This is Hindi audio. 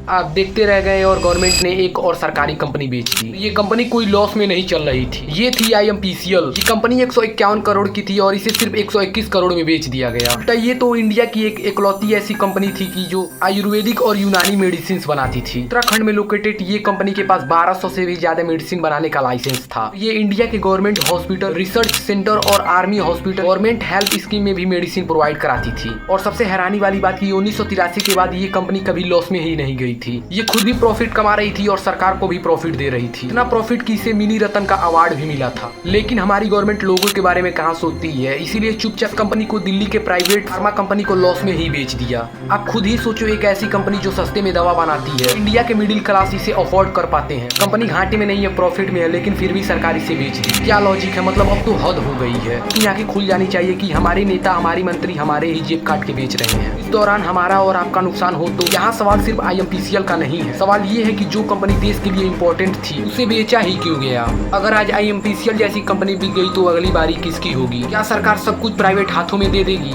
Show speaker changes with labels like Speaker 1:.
Speaker 1: आप देखते रह गए और गवर्नमेंट ने एक और सरकारी कंपनी बेच दी। ये कंपनी कोई लॉस में नहीं चल रही थी। ये थी IMPCL। ये कंपनी 151 करोड़ की थी और इसे सिर्फ 121 करोड़ में बेच दिया गया। उल्टा ये तो इंडिया की एक इकलौती ऐसी कंपनी थी कि जो आयुर्वेदिक और यूनानी मेडिसिन बनाती थी। उत्तराखंड में लोकेटेड ये कंपनी के पास 1200 से भी ज्यादा मेडिसिन बनाने का लाइसेंस था। ये इंडिया के गवर्नमेंट हॉस्पिटल, रिसर्च सेंटर और army hospital, government health scheme में भी मेडिसिन प्रोवाइड कराती थी। और सबसे हैरानी वाली बात की 1983 के बाद ये कंपनी कभी लॉस में ही नहीं गई थी। ये खुद भी प्रॉफिट कमा रही थी और सरकार को भी प्रॉफिट दे रही थी। इतना प्रॉफिट की इसे मिनी रतन का अवार्ड भी मिला था। लेकिन हमारी गवर्नमेंट लोगों के बारे में कहाँ सोचती है, इसीलिए चुपचाप कंपनी को दिल्ली के प्राइवेट फार्मा कंपनी को लॉस में ही बेच दिया। आप खुद ही सोचो, एक ऐसी कंपनी जो सस्ते में दवा बनाती है, इंडिया के मिडिल क्लास इसे अफोर्ड कर पाते हैं। कंपनी घाटे में नहीं है, प्रॉफिट में है, लेकिन फिर भी सरकार इसे बेच दी। क्या लॉजिक है? मतलब अब तो हद हो गई है। इनकी आंखें खुल जानी चाहिए कि हमारे नेता, हमारी मंत्री हमारे ही जेब काट के बेच रहे हैं। इस दौरान हमारा और आपका नुकसान हो तो यहाँ सवाल सिर्फ IMPCL का नहीं है। सवाल ये है कि जो कंपनी देश के लिए इम्पोर्टेंट थी उसे बेचा ही क्यों गया? अगर आज IMPCL जैसी कंपनी बिक गई तो अगली बारी किसकी होगी? क्या सरकार सब कुछ प्राइवेट हाथों में दे देगी?